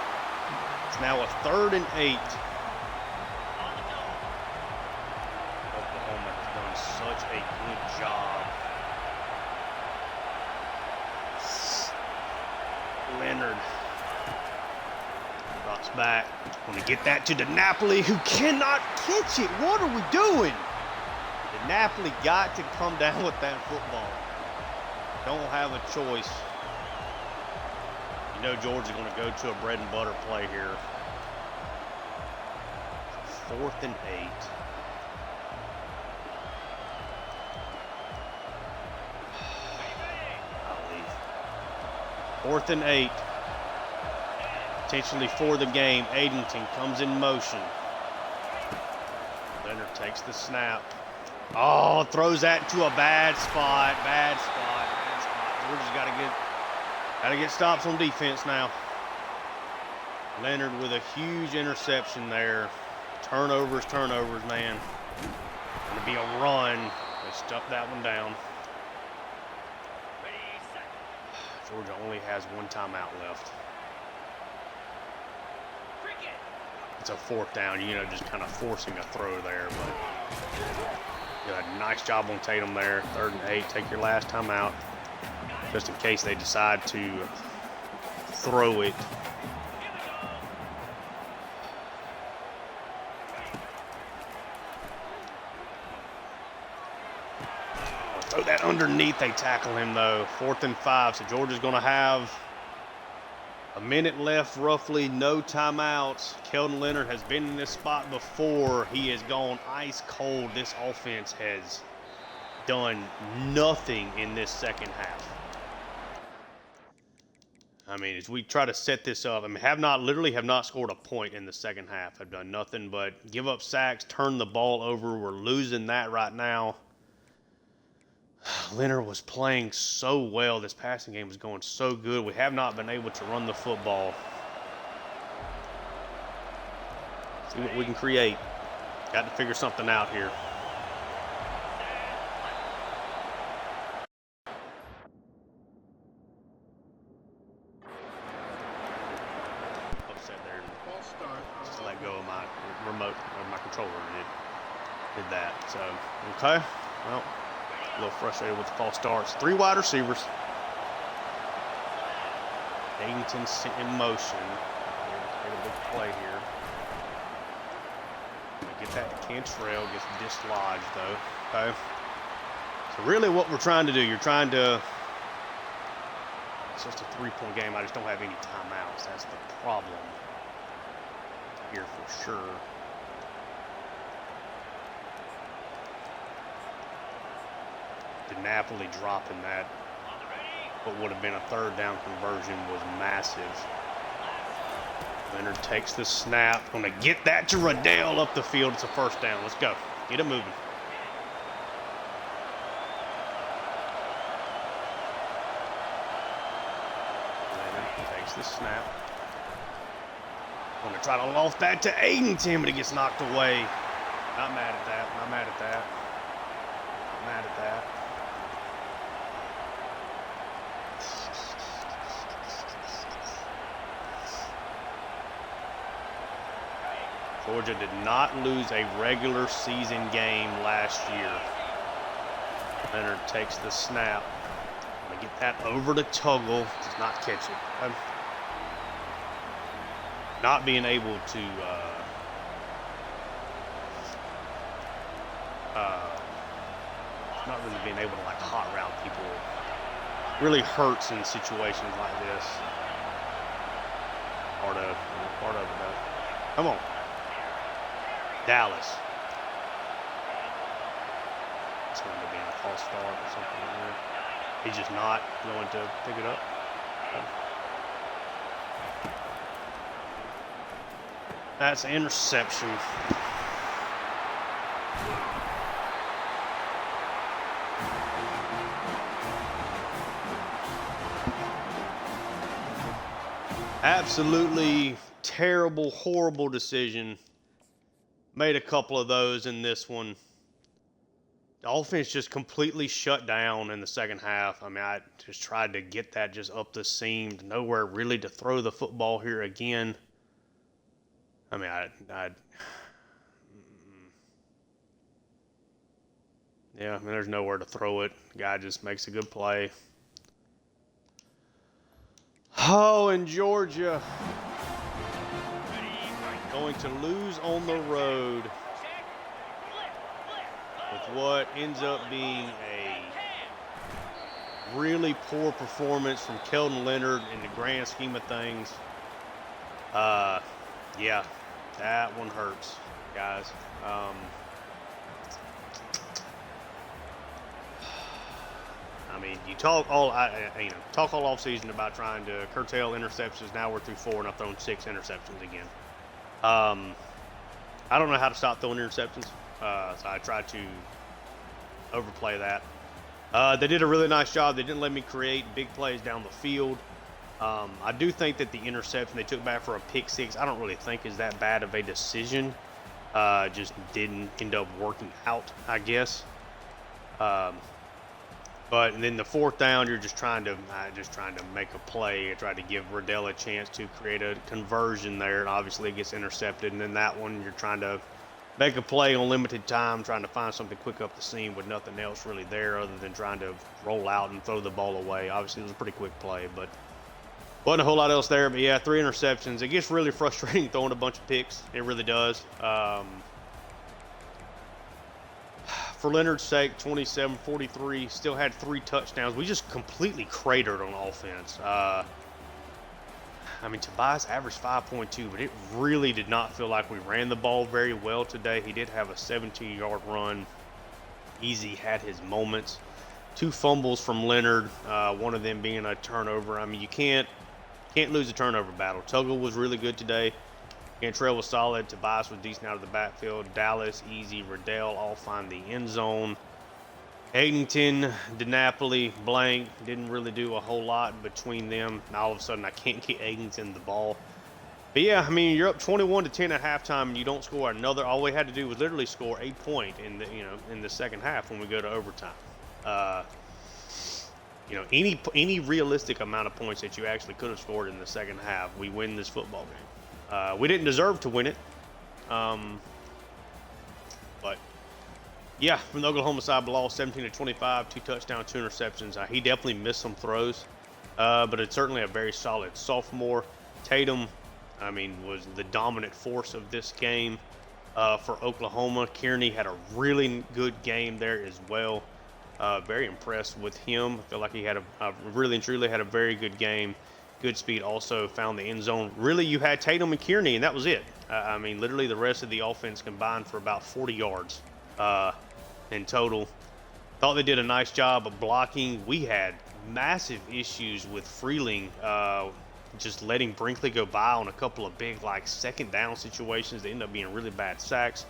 It's now a 3rd and 8. Oklahoma has done such a good job. Leonard drops back. Going to get that to DiNapoli, who cannot catch it. What are we doing? DiNapoli got to come down with that football. Don't have a choice. You know Georgia's going to go to a bread and butter play here. 4th and 8. I'll leave. 4th and 8. Potentially for the game. Adenton comes in motion. Leonard takes the snap. Oh, throws that to a bad spot. Bad spot. Georgia's got to get stops on defense now. Leonard with a huge interception there. Turnovers, man. Going to be a run. They stuffed that one down. Georgia only has 1 timeout left. It's a 4th down, you know, just kind of forcing a throw there, but a nice job on Tatum there. 3rd and 8. Take your last timeout, just in case they decide to throw it. Throw that underneath. They tackle him though. 4th and 5. So Georgia's going to have a minute left, roughly. No timeouts. Keldon Leonard has been in this spot before. He has gone ice cold. This offense has done nothing in this second half. I mean, as we try to set this up, I mean, literally have not scored a point in the second half. Have done nothing but give up sacks, turn the ball over. We're losing that right now. Leonard was playing so well. This passing game was going so good. We have not been able to run the football. See what we can create. Got to figure something out here. Upset there. Just let go of my remote or my controller and it did that. So, okay. Well, a little frustrated with the false starts. 3 wide receivers. Adenton in motion. Get a big play here. Get that to Cantrell. Gets dislodged though. Okay. So really what we're trying to do, you're trying to, it's just a 3-point game. I just don't have any timeouts. That's the problem here for sure. DiNapoli dropping that. What would have been a 3rd down conversion was massive. Leonard takes the snap. Going to get that to Riddell up the field. It's a 1st down. Let's go. Get it moving. Leonard takes the snap. Going to try to loft that to Adenton, but it gets knocked away. Not mad at that. Not mad at that. Not mad at that. Georgia did not lose a regular season game last year. Leonard takes the snap. Going to get that over to Tuggle. Does not catch it. not being able to not really being able to like hot route people really hurts in situations like this. Part of it though. Come on, Dallas. It's going to be a false start or something like that. He's just not going to pick it up. That's an interception. Absolutely terrible, horrible decision. Made a couple of those in this one. The offense just completely shut down in the second half. I mean, I just tried to get that just up the seam. Nowhere really to throw the football here again. I mean, yeah, I mean, there's nowhere to throw it. The guy just makes a good play. Oh, and Georgia going to lose on the road with what ends up being a really poor performance from Keldon Leonard in the grand scheme of things. Yeah, that one hurts, guys. I mean, you talk all offseason about trying to curtail interceptions. Now we're through 4, and I've thrown 6 interceptions again. I don't know how to stop throwing interceptions, so I tried to overplay that. They did a really nice job. They didn't let me create big plays down the field. I do think that the interception they took back for a pick 6, I don't really think is that bad of a decision. Just didn't end up working out, I guess. But then the 4th down, you're just trying to make a play. I tried to give Riddell a chance to create a conversion there, and obviously it gets intercepted. And then that one, you're trying to make a play on limited time, trying to find something quick up the seam with nothing else really there other than trying to roll out and throw the ball away. Obviously, it was a pretty quick play, but wasn't a whole lot else there. But yeah, 3 interceptions. It gets really frustrating throwing a bunch of picks. It really does. For Leonard's sake, 27-43, still had 3 touchdowns. We just completely cratered on offense. I mean, Tobias averaged 5.2, but it really did not feel like we ran the ball very well today. He did have a 17-yard run. Easy had his moments. 2 fumbles from Leonard, one of them being a turnover. I mean, you can't lose a turnover battle. Tuggle was really good today. Cantrell was solid. Tobias was decent out of the backfield. Dallas, Easy, Riddell all find the end zone. Eggington, DiNapoli, Blank didn't really do a whole lot between them. Now all of a sudden I can't get Eggington the ball. But yeah, I mean, you're up 21-10 at halftime and you don't score another. All we had to do was literally score a point in the second half when we go to overtime. Any realistic amount of points that you actually could have scored in the second half, we win this football game. We didn't deserve to win it. But yeah, from the Oklahoma side, Bilal 17-25, 2 touchdowns, 2 interceptions. He definitely missed some throws, but it's certainly a very solid sophomore. Tatum, I mean, was the dominant force of this game for Oklahoma. Kearney had a really good game there as well. Very impressed with him. I feel like he had really and truly had a very good game. Good speed, also found the end zone. Really, you had Tatum and Kearney, and that was it. I mean, literally the rest of the offense combined for about 40 yards in total. Thought they did a nice job of blocking. We had massive issues with Freeling just letting Brinkley go by on a couple of big, like, second down situations. They ended up being really bad sacks.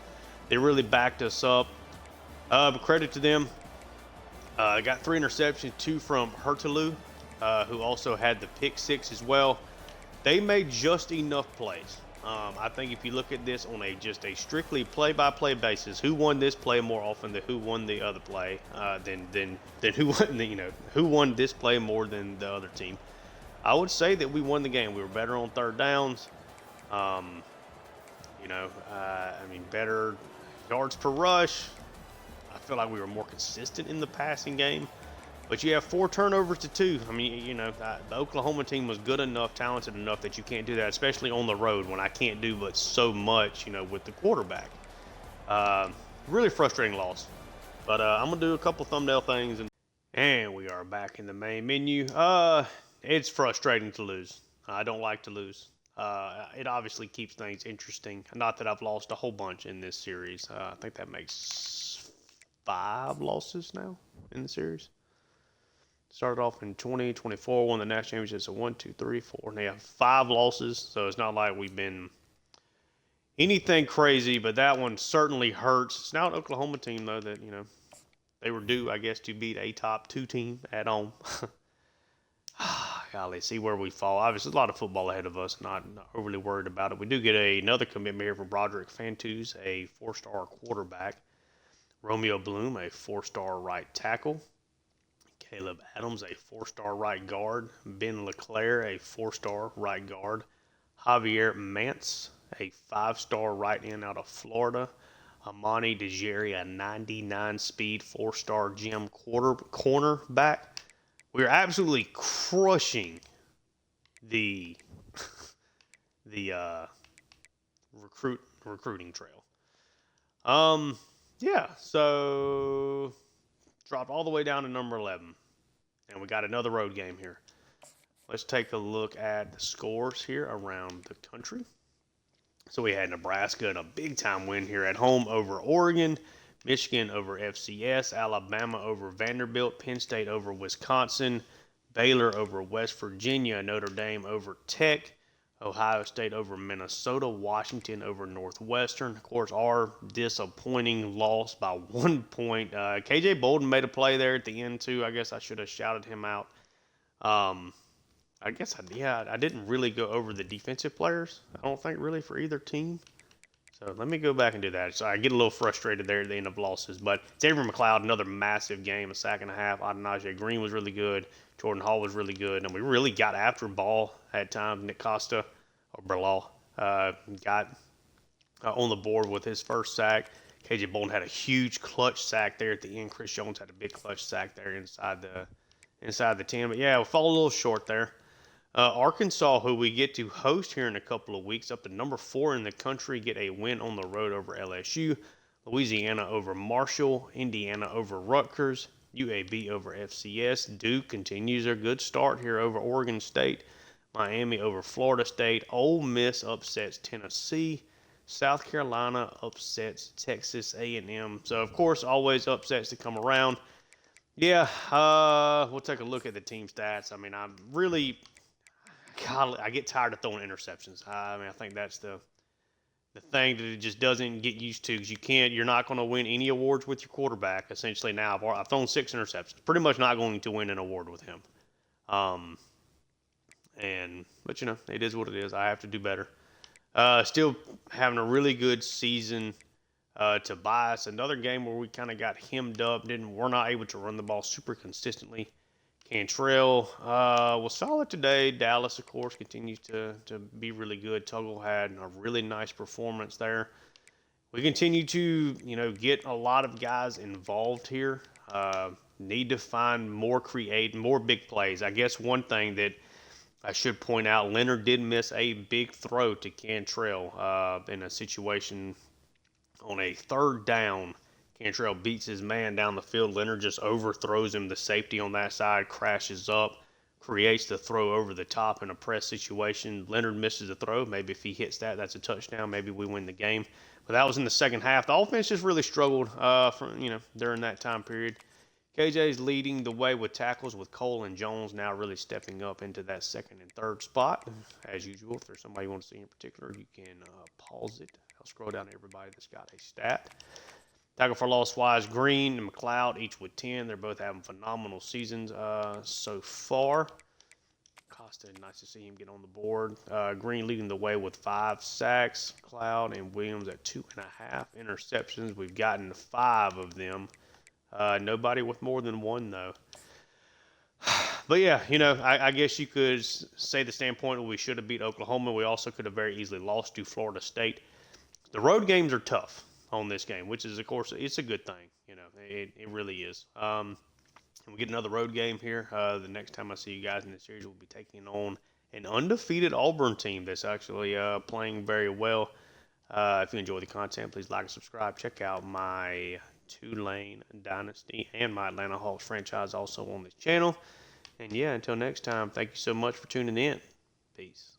They really backed us up. But credit to them. Got 3 interceptions, 2 from Hurtalu, who also had the pick 6 as well. They made just enough plays. I think if you look at this on just a strictly play-by-play basis, who won this play more often than who won the other play, than who won this play more than the other team? I would say that we won the game. We were better on third downs. I mean, better yards per rush. I feel like we were more consistent in the passing game. But you have 4 turnovers to 2. I mean, the Oklahoma team was good enough, talented enough that you can't do that, especially on the road when I can't do but so much, with the quarterback. Uh, Really frustrating loss. But I'm going to do a couple thumbnail things. And we are back in the main menu. It's frustrating to lose. I don't like to lose. It obviously keeps things interesting. Not that I've lost a whole bunch in this series. I think that makes 5 losses now in the series. Started off in 2024, won the national championship. So 1, 2, 3, 4. And they have 5 losses. So it's not like we've been anything crazy, but that one certainly hurts. It's now an Oklahoma team, though, that, they were due, I guess, to beat a top 2 team at home. Golly, see where we fall. Obviously, a lot of football ahead of us. Not overly worried about it. We do get another commitment here from Broderick Fantus, a 4-star quarterback. Romeo Bloom, a 4-star right tackle. Caleb Adams, a 4-star right guard. Ben LeClaire, a 4-star right guard. Javier Mance, a 5-star right end out of Florida. Amani DeJeri, a 99 speed 4-star gym cornerback. We are absolutely crushing the recruiting trail. Yeah, so dropped all the way down to number 11. And we got another road game here. Let's take a look at the scores here around the country. So we had Nebraska in a big-time win here at home over Oregon, Michigan over FCS, Alabama over Vanderbilt, Penn State over Wisconsin, Baylor over West Virginia, Notre Dame over Tech, Ohio State over Minnesota, Washington over Northwestern. Of course, our disappointing loss by 1 point. KJ Bolden made a play there at the end, too. I guess I should have shouted him out. I didn't really go over the defensive players, I don't think, really, for either team. So let me go back and do that. So I get a little frustrated there at the end of losses. But Xavier McLeod, another massive game, a sack and a half. Adenaje Green was really good. Jordan Hall was really good. And we really got after ball at times. Nick Costa, or Berlaw, got on the board with his first sack. KJ Bolden had a huge clutch sack there at the end. Chris Jones had a big clutch sack there inside the 10. But, yeah, we fall a little short there. Arkansas, who we get to host here in a couple of weeks, up to number 4 in the country, get a win on the road over LSU. Louisiana over Marshall. Indiana over Rutgers. UAB over FCS. Duke continues their good start here over Oregon State. Miami over Florida State. Ole Miss upsets Tennessee. South Carolina upsets Texas A&M. So, of course, always upsets to come around. Yeah, we'll take a look at the team stats. I mean, I get tired of throwing interceptions. I think that's the thing that it just doesn't get used to, because you're not going to win any awards with your quarterback. Essentially, now I've thrown 6 interceptions. Pretty much not going to win an award with him. But it is what it is. I have to do better. Still having a really good season. Tobias, another game where we kind of got hemmed up. We're not able to run the ball super consistently. Cantrell was solid today. Dallas, of course, continues to be really good. Tuggle had a really nice performance there. We continue to, get a lot of guys involved here. Need to find more big plays. I guess one thing that I should point out, Leonard did miss a big throw to Cantrell in a situation on a 3rd down. Cantrell beats his man down the field. Leonard just overthrows him. The safety on that side crashes up, creates the throw over the top in a press situation. Leonard misses the throw. Maybe if he hits that, that's a touchdown. Maybe we win the game. But that was in the second half. The offense just really struggled during that time period. KJ's leading the way with tackles, with Cole and Jones now really stepping up into that 2nd and 3rd spot. As usual, if there's somebody you want to see in particular, you can pause it. I'll scroll down to everybody that's got a stat. Tackle for loss wise, Green and McLeod each with 10. They're both having phenomenal seasons so far. Costa, nice to see him get on the board. Green leading the way with 5 sacks. McLeod and Williams at 2.5 interceptions. We've gotten 5 of them. Nobody with more than 1, though. But, yeah, I guess you could say the standpoint we should have beat Oklahoma. We also could have very easily lost to Florida State. The road games are tough on this game, which is, of course, it's a good thing. It really is. And we get another road game here. The next time I see you guys in the series, we'll be taking on an undefeated Auburn team that's actually playing very well. If you enjoy the content, please like and subscribe. Check out my Tulane Dynasty and my Atlanta Hawks franchise also on this channel. And yeah, until next time, thank you so much for tuning in. Peace.